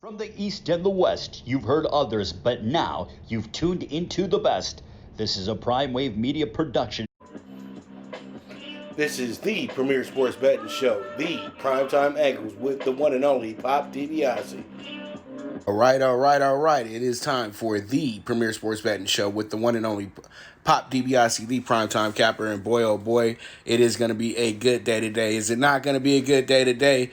From the East and the West, you've heard others, but now you've tuned into the best. This is a PrimeWave media production. This is the premier sports betting show, the Primetime Angles, with the one and only Pop DiBiase. All right. It is time for the premier sports betting show with the one and only Pop DiBiase, the primetime capper. And boy, oh boy, it is going to be a good day today. Is it not going to be a good day today?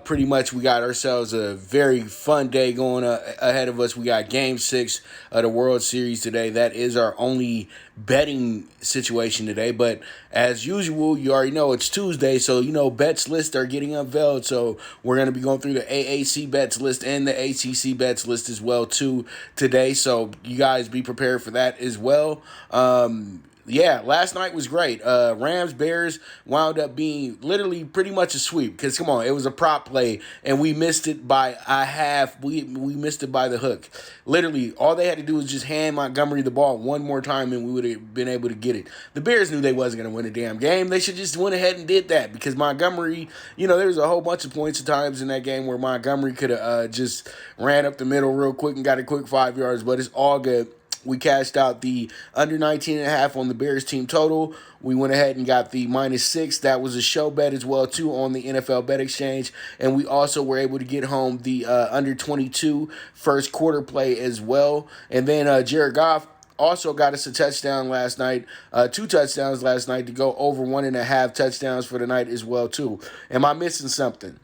Pretty much we got ourselves a very fun day going ahead of us. We got Game 6 of the World Series today. That is our only betting situation today. But as usual, you already know it's Tuesday, so bets lists are getting unveiled. So we're going to be going through the AAC bets list and the ACC bets list as well too today. So you guys be prepared for that as well. Last night was great. Rams Bears wound up being literally pretty much a sweep because, come on, it was a prop play and we missed it by a half. We missed it by the hook. Literally, all they had to do was just hand Montgomery the ball one more time and we would have been able to get it. The Bears knew they wasn't going to win the damn game. They should just went ahead and did that because Montgomery, there was a whole bunch of points of times in that game where Montgomery could have just ran up the middle real quick and got a quick 5 yards, but it's all good. We cashed out the under 19.5 on the Bears team total. We went ahead and got the -6. That was a show bet as well, too, on the NFL Bet Exchange. And we also were able to get home the under 22 first quarter play as well. And then Jared Goff also got us a touchdown last night, 2 touchdowns last night to go over 1.5 touchdowns for the night as well, too. Am I missing something?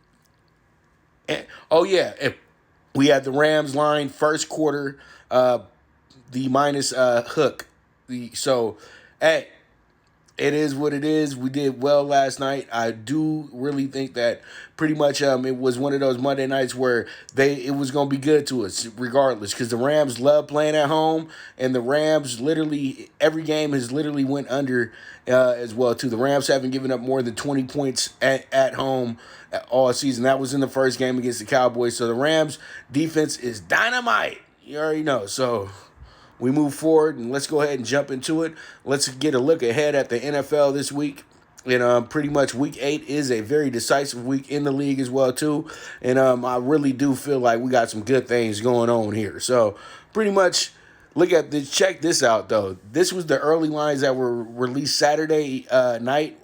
We had the Rams line first quarter, the minus hook. Hey, it is what it is. We did well last night. I do really think that pretty much it was one of those Monday nights where it was going to be good to us regardless because the Rams love playing at home, and the Rams literally, every game has literally went under as well too. The Rams haven't given up more than 20 points at home all season. That was in the first game against the Cowboys. So the Rams defense is dynamite. You already know. So we move forward, and let's go ahead and jump into it. Let's get a look ahead at the NFL this week. And pretty much Week 8 is a very decisive week in the league as well, too. And I really do feel like we got some good things going on here. So pretty much look at this. Check this out, though. This was the early lines that were released Sunday night,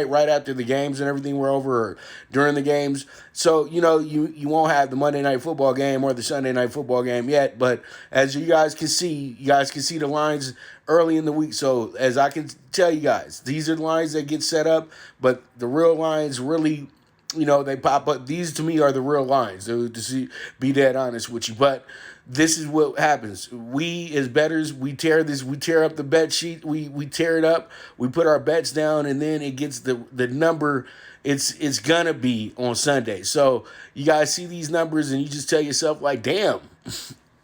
right after the games and everything were over, or during the games. So, you won't have the Monday Night Football game or the Sunday Night Football game yet. But as you guys can see the lines early in the week. So as I can tell you guys, these are the lines that get set up. But the real lines really, they pop up. These, to me, are the real lines, to be dead honest with you. But this is what happens. We, as bettors, we tear up the bet sheet. We tear it up. We put our bets down, and then it gets the number it's going to be on Sunday. So you guys see these numbers, and you just tell yourself, like, damn.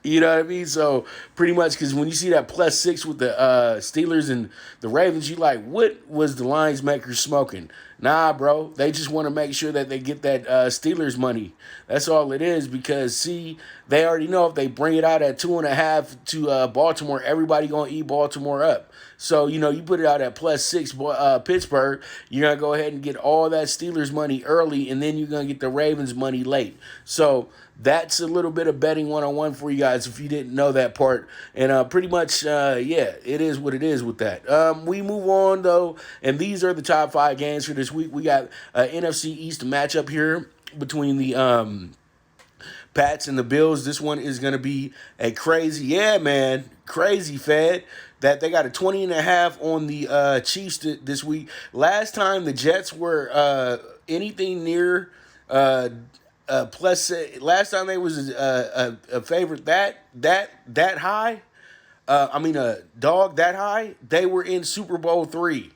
You know what I mean? So pretty much, because when you see that +6 with the Steelers and the Ravens, you like, what was the lines makers smoking? Nah, bro. They just want to make sure that they get that Steelers money. That's all it is, because, see, they already know if they bring it out at 2.5 to Baltimore, everybody going to eat Baltimore up. So, you put it out at +6 Pittsburgh, you're going to go ahead and get all that Steelers money early, and then you're going to get the Ravens money late. So that's a little bit of betting 101 for you guys if you didn't know that part. And pretty much, it is what it is with that. We move on, though, and these are the top 5 games for this week. We got NFC East matchup here between the Pats and the Bills. This one is going to be a crazy Fed. That they got a 20.5 on the Chiefs this week. Last time the Jets were anything near plus. Last time they was a favorite that high. A dog that high. They were in Super Bowl III.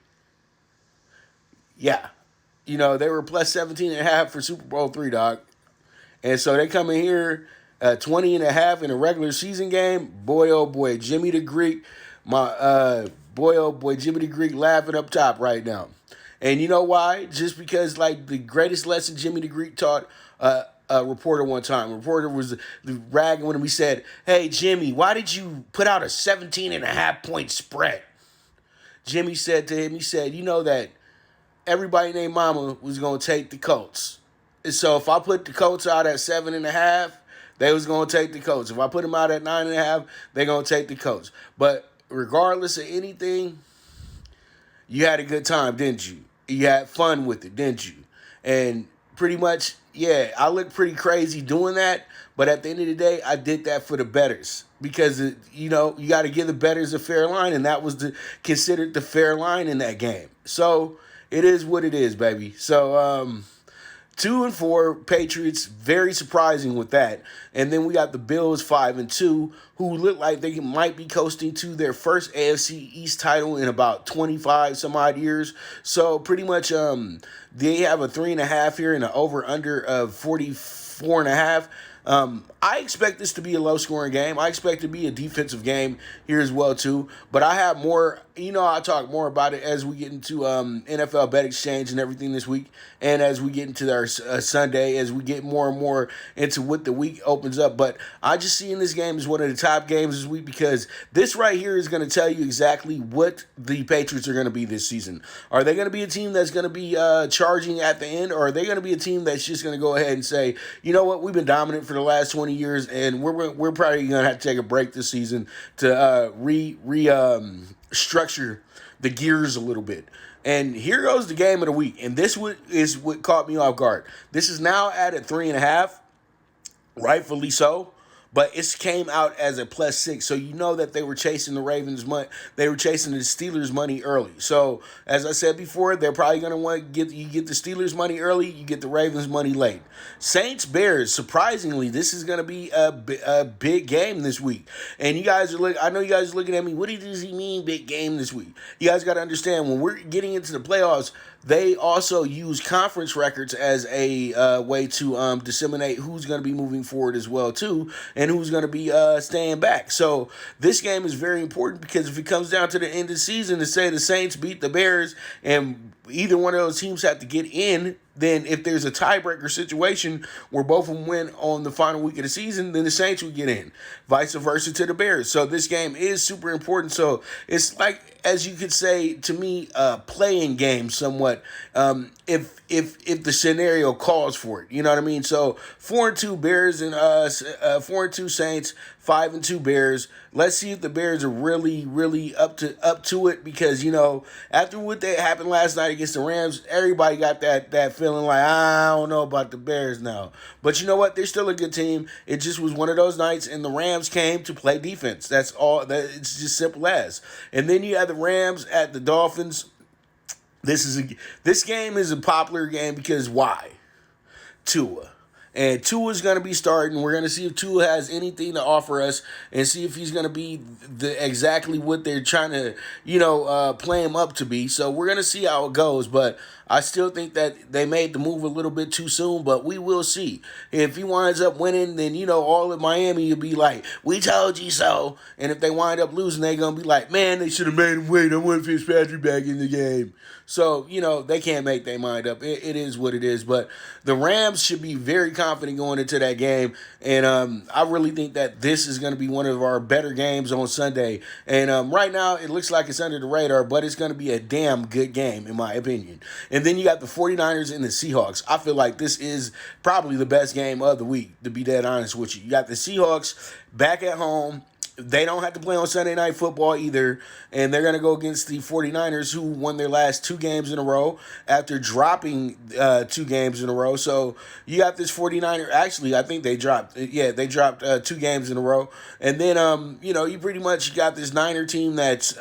Yeah, they were plus 17.5 for Super Bowl III, dog. And so they come in here 20.5 in a regular season game. Boy, oh boy, Jimmy the Greek. Jimmy the Greek laughing up top right now. And you know why? Just because, like, the greatest lesson Jimmy the Greek taught a reporter one time. A reporter was ragging when he said, "Hey, Jimmy, why did you put out a 17.5 point spread?" Jimmy said to him, he said, "You know that everybody named Mama was going to take the Colts. And so if I put the Colts out at 7.5, they was going to take the Colts. If I put them out at 9.5, they're going to take the Colts. But regardless of anything, you had a good time, didn't you? You had fun with it, didn't you? And pretty much, yeah, I look pretty crazy doing that. But at the end of the day, I did that for the bettors because, you got to give the bettors a fair line, and that was considered the fair line in that game. So it is what it is, baby. So 2-4 Patriots, very surprising with that. And then we got the Bills 5-2, who look like they might be coasting to their first AFC East title in about 25 some odd years. So pretty much they have a 3.5 here and an over-under of 44.5. I expect this to be a low-scoring game. I expect it to be a defensive game here as well, too. But I have more, I'll talk more about it as we get into NFL Bet Exchange and everything this week, and as we get into our Sunday, as we get more and more into what the week opens up. But I just see in this game as one of the top games this week because this right here is going to tell you exactly what the Patriots are going to be this season. Are they going to be a team that's going to be charging at the end, or are they going to be a team that's just going to go ahead and say, you know what, we've been dominant for the last 20 years, and we're probably going to have to take a break this season to structure the gears a little bit. And here goes the game of the week, and this is what caught me off guard. This is now at a 3.5, rightfully so. But it came out as a +6, so you know that they were chasing the Ravens' money. They were chasing the Steelers' money early. So as I said before, they're probably going to want to get the Steelers' money early. You get the Ravens' money late. Saints Bears. Surprisingly, this is going to be a big game this week. And you guys are I know you guys are looking at me. What does he mean, big game this week? You guys got to understand when we're getting into the playoffs. They also use conference records as a way to disseminate who's going to be moving forward as well, too, and who's going to be staying back. So this game is very important because if it comes down to the end of the season to say the Saints beat the Bears and either one of those teams have to get in, then if there's a tiebreaker situation where both of them win on the final week of the season, then the Saints would get in. Vice versa to the Bears. So this game is super important. So it's like, as you could say to me, a playing game somewhat. If the scenario calls for it, you know what I mean. So 4-2 Bears and 4-2 Saints, 5-2 Bears. Let's see if the Bears are really up to it because after what they happened last night against the Rams, everybody got that feeling like I don't know about the Bears now. But you know what? They're still a good team. It just was one of those nights, and the Rams came to play defense. That's all. It's just simple as. And then you have the Rams at the Dolphins. This game is a popular game because why? Tua. And Tua's going to be starting. We're going to see if Tua has anything to offer us and see if he's going to be exactly what they're trying to, play him up to be. So we're going to see how it goes. But I still think that they made the move a little bit too soon, but we will see. If he winds up winning, then, all of Miami will be like, we told you so. And if they wind up losing, they're going to be like, man, they should have made him wait. I want Fitzpatrick back in the game. So, they can't make their mind up. It is what it is. But the Rams should be very confident going into that game. And I really think that this is going to be one of our better games on Sunday. And right now, it looks like it's under the radar, but it's going to be a damn good game, in my opinion. And then you got the 49ers and the Seahawks. I feel like this is probably the best game of the week, to be dead honest with you. You got the Seahawks back at home. They don't have to play on Sunday Night Football either, and they're going to go against the 49ers, who won their last 2 games in a row after dropping 2 games in a row. So you got this 49er. Actually, I think they dropped 2 games in a row. And then, you pretty much got this Niner team that's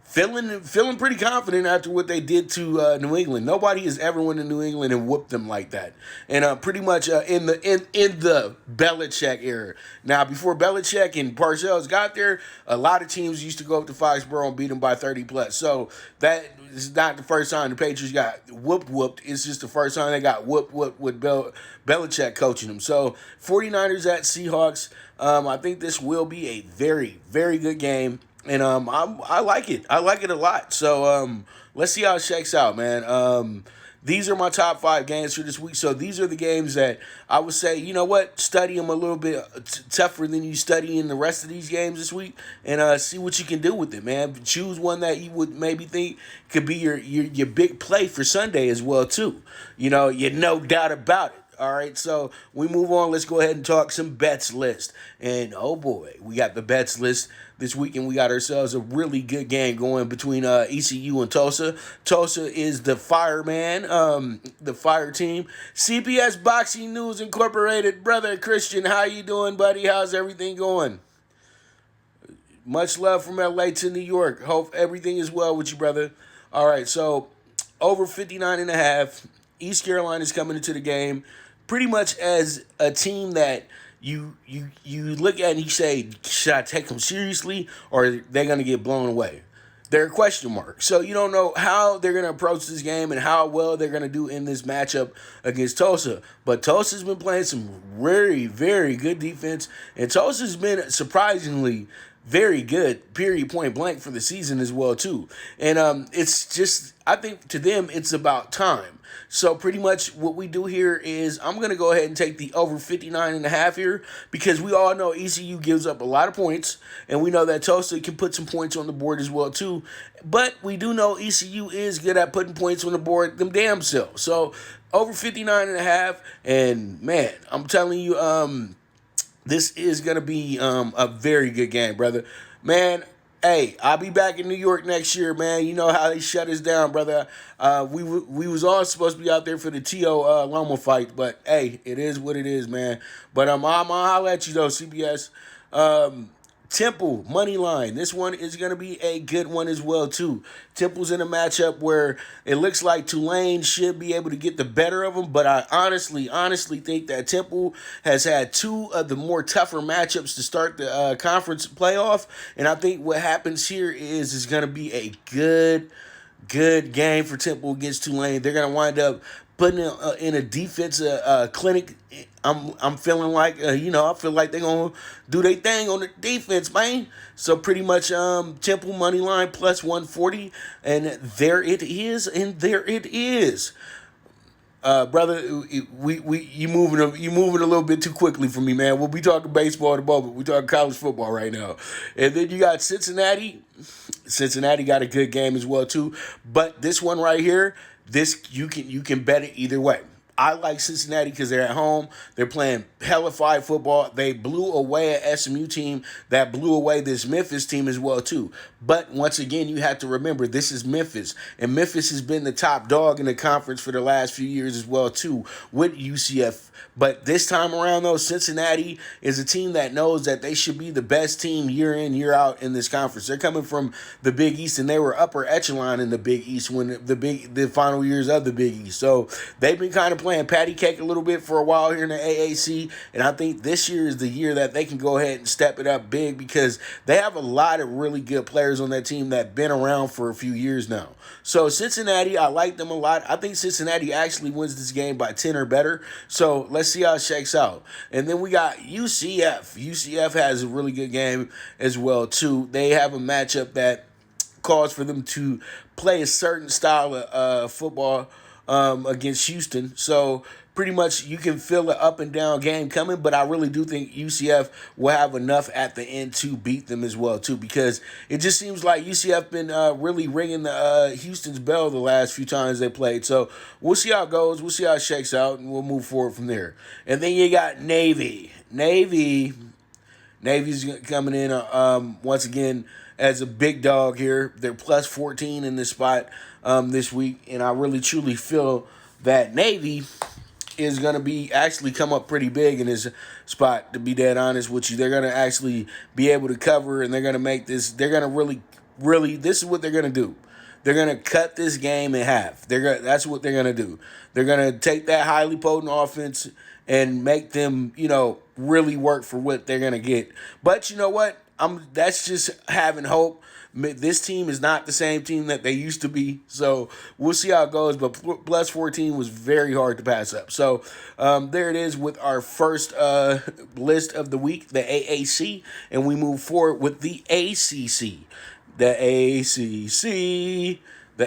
feeling pretty confident after what they did to New England. Nobody has ever went to New England and whooped them like that. And pretty much in the Belichick era. Now, before Belichick and Parcells got there, a lot of teams used to go up to Foxborough and beat them by 30 plus. So that is not the first time the Patriots got whooped. It's just the first time they got whooped with Belichick coaching them. So 49ers at Seahawks. I think this will be a very, very good game. And I like it. I like it a lot. So let's see how it shakes out, man. These are my top 5 games for this week. So these are the games that I would say, you know what, study them a little bit tougher than you study in the rest of these games this week, and see what you can do with it, man. Choose one that you would maybe think could be your big play for Sunday as well, too. You no doubt about it. All right, so we move on. Let's go ahead and talk some bets list. And oh boy, we got the bets list this weekend. We got ourselves a really good game going between ECU and Tulsa. Tulsa is the fireman, the fire team. CBS Boxing News Incorporated, brother Christian, how you doing, buddy? How's everything going? Much love from LA to New York. Hope everything is well with you, brother. All right, so over 59.5. East Carolina is coming into the game pretty much as a team that you look at and you say, should I take them seriously or are they going to get blown away? They're a question mark. So you don't know how they're going to approach this game and how well they're going to do in this matchup against Tulsa. But Tulsa's been playing some very, very good defense. And Tulsa's been surprisingly very good, period, point blank for the season as well, too. And it's just, I think to them, it's about time. So pretty much what we do here is I'm going to go ahead and take the over 59.5 here because we all know ECU gives up a lot of points, and we know that Tulsa can put some points on the board as well, too. But we do know ECU is good at putting points on the board them damn self. So over 59.5, and man, I'm telling you, this is going to be a very good game, brother. Man, hey, I'll be back in New York next year, man. You know how they shut us down, brother. We was all supposed to be out there for the T.O. Loma fight, but, hey, it is what it is, man. But I'm going to holler at you, though, CBS. Temple, money line. This one is going to be a good one as well, too. Temple's in a matchup where it looks like Tulane should be able to get the better of them, but I honestly think that Temple has had two of the more tougher matchups to start the conference playoff, and I think what happens here is going to be a good game for Temple against Tulane. They're going to wind up putting in a defensive clinic. I'm feeling like, I feel like they're going to do their thing on the defense, man. So pretty much Temple money line plus 140, and there it is. Brother, you moving a little bit too quickly for me, man. We'll be talking baseball at the moment. We're talking college football right now. And then you got Cincinnati. Cincinnati got a good game as well, too. But this one right here, you can bet it either way. I like Cincinnati because they're at home. They're playing hellified football. They blew away an SMU team that blew away this Memphis team as well, too. But once again, you have to remember, this is Memphis. And Memphis has been the top dog in the conference for the last few years as well, too, with UCF. But this time around, though, Cincinnati is a team that knows that they should be the best team year in, year out in this conference. They're coming from the Big East, and they were upper echelon in the Big East when the final years of the Big East. So they've been kind of playing patty cake a little bit for a while here in the AAC, and I think this year is the year that they can go ahead and step it up big because they have a lot of really good players on that team that have been around for a few years now. So Cincinnati, I like them a lot. I think Cincinnati actually wins this game by 10 or better. So let's see how it shakes out. And then we got UCF. UCF has a really good game as well, too. They have a matchup that calls for them to play a certain style of football against Houston. So pretty much you can feel an up and down game coming, but I really do think UCF will have enough at the end to beat them as well, too, because it just seems like UCF been really ringing the Houston's bell the last few times they played. So we'll see how it goes. We'll see how it shakes out, and we'll move forward from there. And then you got Navy. Navy's coming in once again as a big dog here. They're plus 14 in this spot this week, and I really truly feel that Navy is going to be actually come up pretty big in this spot, to be dead honest with you. They're going to actually be able to cover, and they're going to make this, they're going to really, this is what they're going to do. They're going to cut this game in half. That's what they're going to do. They're going to take that highly potent offense and make them, really work for what they're going to get. But you know what? That's just having hope. This team is not the same team that they used to be, so we'll see how it goes. But plus 14 was very hard to pass up. So there it is with our first list of the week, the AAC, and we move forward with the ACC. The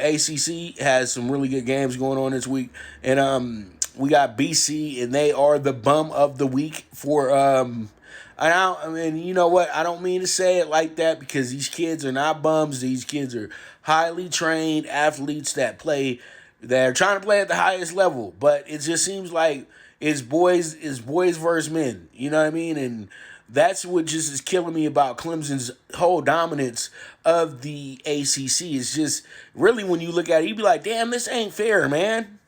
ACC has some really good games going on this week, and we got BC, and they are the bum of the week for you know what? I don't mean to say it like that because these kids are not bums. These kids are highly trained athletes that are trying to play at the highest level. But it just seems like It's boys versus men. You know what I mean? And that's what just is killing me about Clemson's whole dominance of the ACC. It's just really, when you look at it, you be like, damn, this ain't fair, man.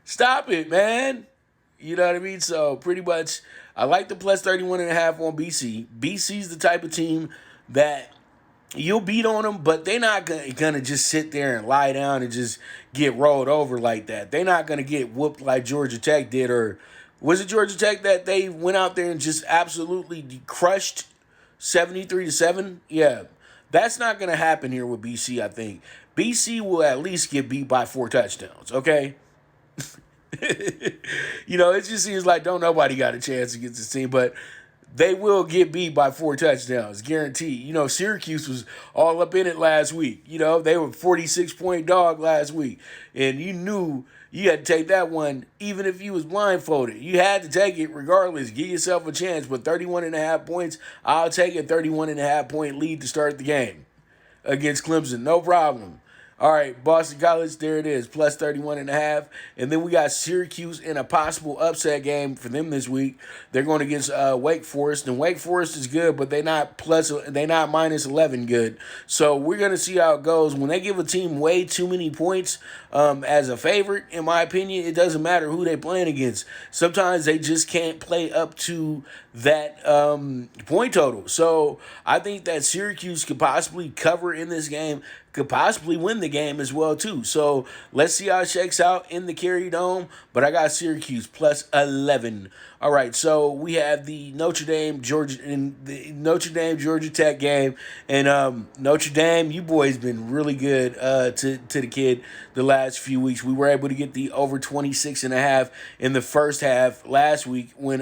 Stop it, man. You know what I mean? So pretty much, I like the plus 31.5 on BC. BC's the type of team that you'll beat on them, but they're not gonna just sit there and lie down and just get rolled over like that. They're not gonna get whooped like Georgia Tech did, or was it Georgia Tech that they went out there and just absolutely crushed 73-7? Yeah, that's not gonna happen here with BC. I think BC will at least get beat by 4 touchdowns. Okay. You know, it just seems like don't nobody got a chance against this team, but they will get beat by 4 touchdowns, guaranteed. You know, Syracuse was all up in it last week. You know, they were 46-point dog last week, and you knew you had to take that one even if you was blindfolded. You had to take it regardless. Give yourself a chance, but 31.5 points, I'll take a 31.5 point lead to start the game against Clemson. No problem. All right, Boston College, there it is, plus 31.5. And then we got Syracuse in a possible upset game for them this week. They're going against Wake Forest, and Wake Forest is good, but they're not minus 11 good. So we're going to see how it goes. When they give a team way too many points as a favorite, in my opinion, it doesn't matter who they're playing against. Sometimes they just can't play up to that point total. So I think that Syracuse could possibly cover in this game, could possibly win the game as well too. So let's see how it shakes out in the Carey Dome. But I got Syracuse plus 11. All right, so we have the Notre Dame Georgia Tech game, and Notre Dame, you boys been really good to the kid the last few weeks. We were able to get the over 26.5 in the first half last week when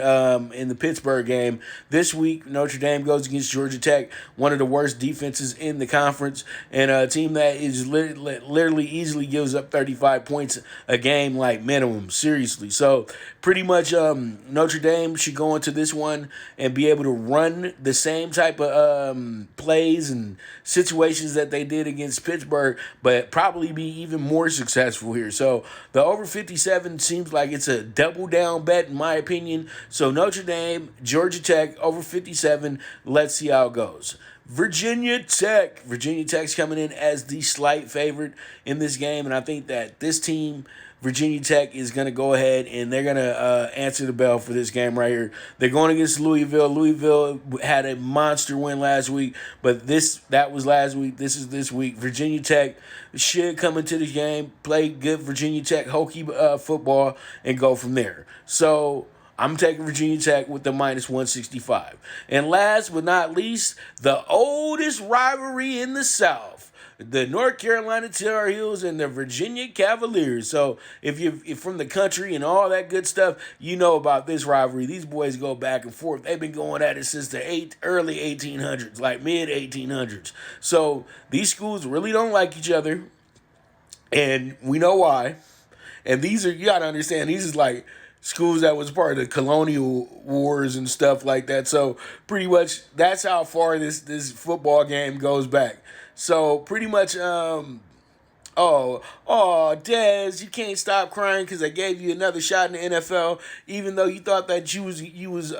in the Pittsburgh game. This week, Notre Dame goes against Georgia Tech, one of the worst defenses in the conference, and a team that is literally easily gives up 35 points a game, like minimum, seriously. So pretty much Notre Dame should go into this one and be able to run the same type of plays and situations that they did against Pittsburgh, but probably be even more successful here. So the over 57 seems like it's a double down bet in my opinion. So Notre Dame, Georgia Tech, over 57. Let's see how it goes. Virginia Tech's coming in as the slight favorite in this game, and I think that this team, Virginia Tech, is going to go ahead and they're going to answer the bell for this game right here. They're going against Louisville. Louisville had a monster win last week, but that was last week. This is this week. Virginia Tech should come into the game, play good Virginia Tech hokey football, and go from there. So I'm taking Virginia Tech with the minus 165. And last but not least, the oldest rivalry in the South, the North Carolina Tar Heels and the Virginia Cavaliers. So if you're from the country and all that good stuff, you know about this rivalry. These boys go back and forth. They've been going at it since the early 1800s, like mid 1800s. So these schools really don't like each other, and we know why. And you got to understand, these is like schools that was part of the colonial wars and stuff like that. So pretty much that's how far this football game goes back. So pretty much, Dez, you can't stop crying because I gave you another shot in the NFL, even though you thought that you was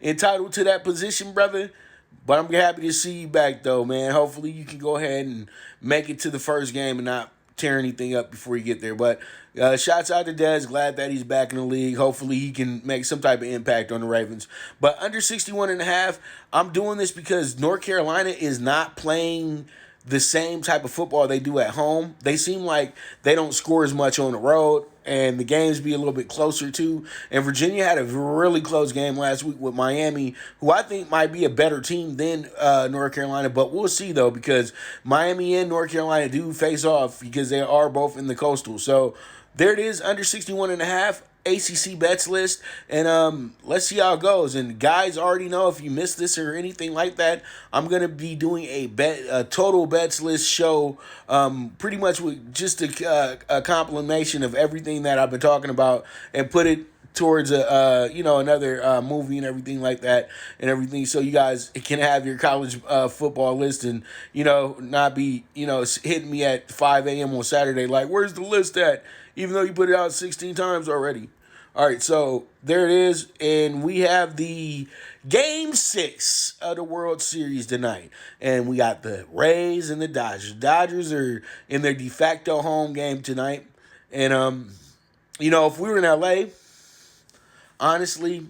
entitled to that position, brother. But I'm happy to see you back, though, man. Hopefully you can go ahead and make it to the first game and not tear anything up before you get there. But shouts out to Dez. Glad that he's back in the league. Hopefully he can make some type of impact on the Ravens. But under 61.5, I'm doing this because North Carolina is not playing the same type of football they do at home. They seem like they don't score as much on the road, and the games be a little bit closer too. And Virginia had a really close game last week with Miami, who I think might be a better team than North Carolina. But we'll see, though, because Miami and North Carolina do face off because they are both in the Coastal. So there it is, under 61.5. ACC bets list, and let's see how it goes. And guys already know, if you missed this or anything like that, I'm gonna be doing a total bets list show, pretty much with just a compilation of everything that I've been talking about, and put it towards another movie and everything like that and everything, so you guys can have your college football list and not be hitting me at 5 a.m. on Saturday like, where's the list at? even though you put it out 16 times already. All right, so there it is, and we have the Game 6 of the World Series tonight, and we got the Rays and the Dodgers. Dodgers are in their de facto home game tonight, and if we were in LA, honestly,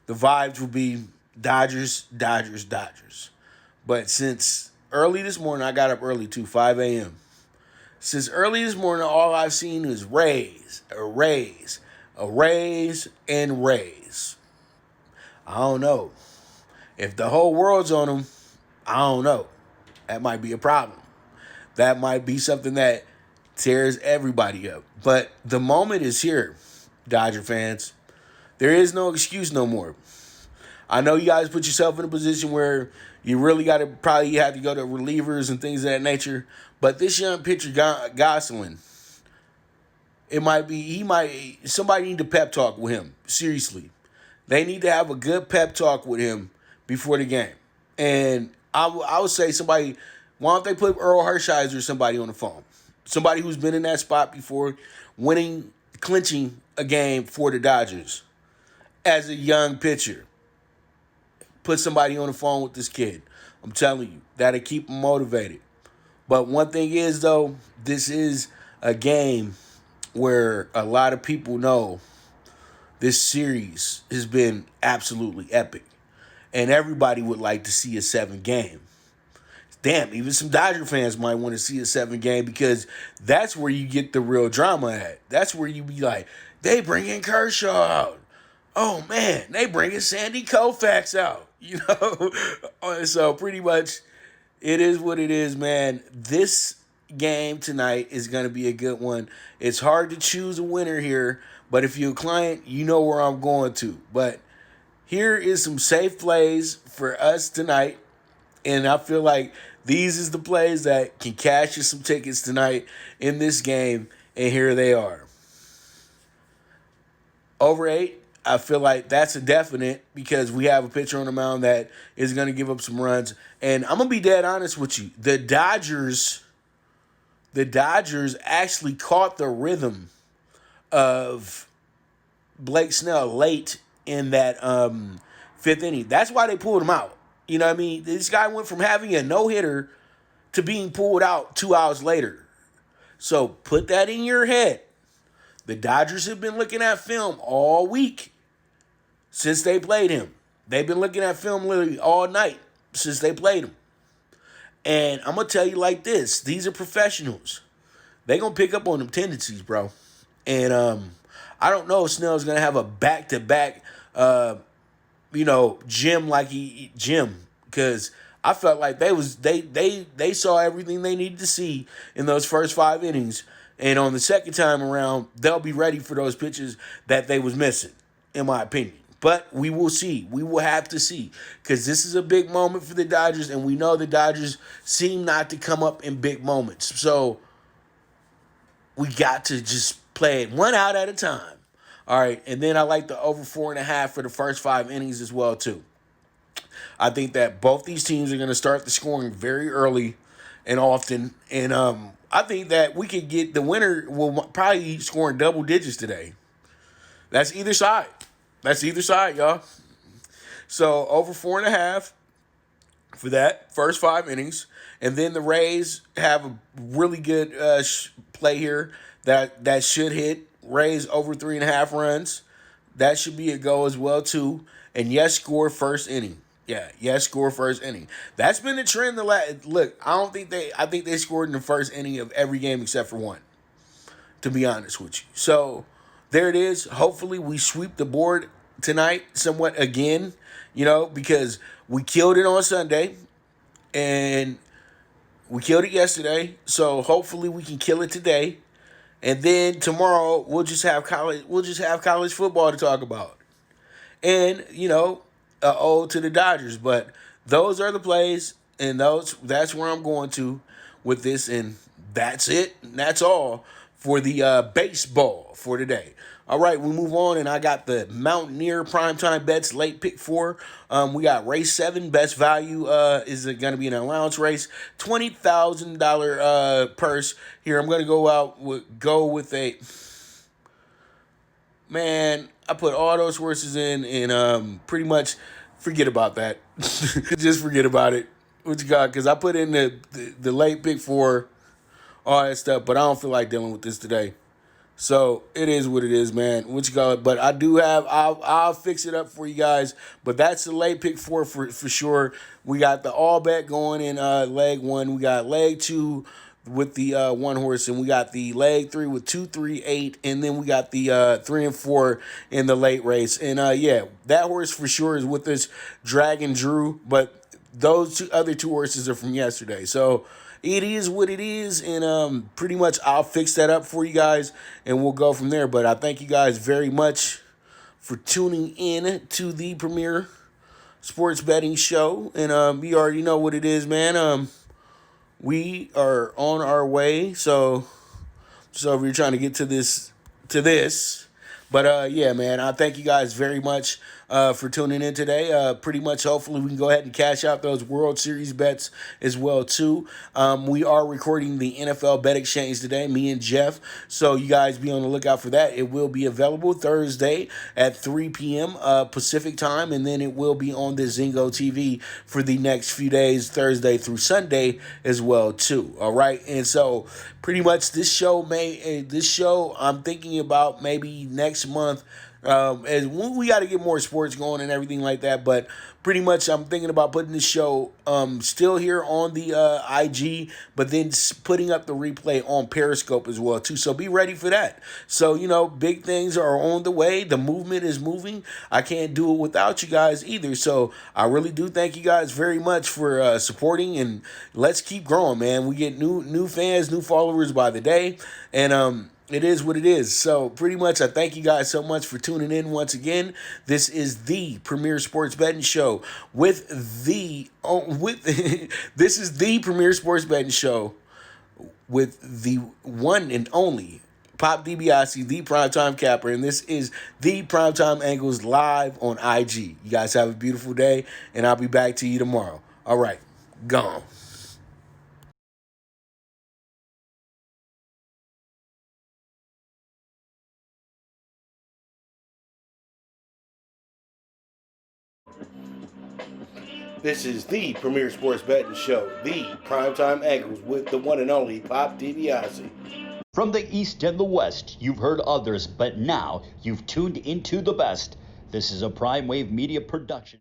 the vibes would be Dodgers, Dodgers, Dodgers. But since early this morning, I got up early too, 5 a.m. Since early this morning, all I've seen is Rays, Rays, Rays, and Rays. I don't know. If the whole world's on them, I don't know. That might be a problem. That might be something that tears everybody up. But the moment is here, Dodger fans. There is no excuse no more. I know you guys put yourself in a position where you really got to probably have to go to relievers and things of that nature. But this young pitcher, Gosselin, somebody need to pep talk with him. Seriously. They need to have a good pep talk with him before the game. And I would say why don't they put Earl Hershiser or somebody on the phone? Somebody who's been in that spot before, clinching a game for the Dodgers as a young pitcher. Put somebody on the phone with this kid. I'm telling you, that'll keep him motivated. But one thing is, though, this is a game where a lot of people know this series has been absolutely epic. And everybody would like to see a 7-game. Damn, even some Dodger fans might want to see a 7-game because that's where you get the real drama at. That's where you be like, they bringing Kershaw out. Oh, man, they bringing Sandy Koufax out. So pretty much it is what it is, man. This game tonight is going to be a good one. It's hard to choose a winner here, but if you're a client, you know where I'm going to. But here is some safe plays for us tonight, and I feel like these is the plays that can cash you some tickets tonight in this game, and here they are. Over 8. I feel like that's a definite because we have a pitcher on the mound that is going to give up some runs. And I'm going to be dead honest with you. The Dodgers actually caught the rhythm of Blake Snell late in that 5th inning. That's why they pulled him out. You know what I mean? This guy went from having a no-hitter to being pulled out 2 hours later. So put that in your head. The Dodgers have been looking at film all week since they played him. They've been looking at film literally all night since they played him. And I'm going to tell you like this. These are professionals. They're going to pick up on them tendencies, bro. And I don't know if Snell's going to have a back-to-back, gym. Because I felt like they saw everything they needed to see in those first 5 innings. And on the second time around, they'll be ready for those pitches that they was missing, in my opinion. But we will see. We will have to see. Because this is a big moment for the Dodgers, and we know the Dodgers seem not to come up in big moments. So we got to just play it one out at a time. All right, and then I like the over 4.5 for the first 5 innings as well, too. I think that both these teams are going to start the scoring very early and often. And I think that we could get the winner will probably scoring double digits today. That's either side. Y'all. So over 4.5 for that first 5 innings. And then the Rays have a really good play here that should hit. Rays over 3.5 runs. That should be a go as well, too. And yes, score first inning. Score first inning. That's been the trend. Look, I think they scored in the first inning of every game except for one, to be honest with you. So there it is. Hopefully we sweep the board tonight somewhat again, because we killed it on Sunday and we killed it yesterday. So hopefully we can kill it today. And then tomorrow we'll just have college football to talk about. And, ode to the Dodgers. But those are the plays, and that's where I'm going to with this, and that's it. And that's all for the baseball for today. All right, we move on, and I got the Mountaineer Primetime Bets late pick 4. We got race 7. Best value is going to be an allowance race. $20,000 purse. Here, I'm going to go with a... Man, I put all those horses in, and pretty much forget about that. Just forget about it. What you got? Because I put in the late pick 4, all that stuff, but I don't feel like dealing with this today. So it is what it is, man. What you got? But I do have. I'll fix it up for you guys. But that's the late pick 4 for sure. We got the all bet going in leg 1. We got leg 2 with the 1 horse, and we got the leg 3 with 2, 3, 8, and then we got the 3 and 4 in the late race. And yeah, that horse for sure is with this Dragon Drew. But those other 2 horses are from yesterday. So it is what it is, and pretty much I'll fix that up for you guys, and we'll go from there. But I thank you guys very much for tuning in to the Premier Sports Betting Show, and you already know what it is, man. We are on our way, so if you're trying to get to this, but yeah, man, I thank you guys very much for tuning in today. Pretty much, hopefully, we can go ahead and cash out those World Series bets as well, too. We are recording the NFL Bet Exchange today, me and Jeff, so you guys be on the lookout for that. It will be available Thursday at 3 p.m. Pacific time, and then it will be on the Zingo TV for the next few days, Thursday through Sunday as well, too. All right, and so pretty much this show I'm thinking about maybe next month. As we got to get more sports going and everything like that, but pretty much I'm thinking about putting the show still here on the IG, but then putting up the replay on Periscope as well too. So be ready for that. So big things are on the way. The movement is moving. I can't do it without you guys either. So I really do thank you guys very much for supporting, and let's keep growing, man. We get new fans, new followers by the day, and it is what it is. So pretty much I thank you guys so much for tuning in once again. This is the Premier Sports Betting Show this is the Premier Sports Betting Show with the one and only Pop DiBiase, the Primetime Capper, and this is the Primetime Angles Live on IG. You guys have a beautiful day, and I'll be back to you tomorrow. All right, gone. This is the Premier Sports Betting Show, the Primetime Angles with the one and only Pop DiBiase. From the East and the West, you've heard others, but now you've tuned into the best. This is a PrimeWave Media production.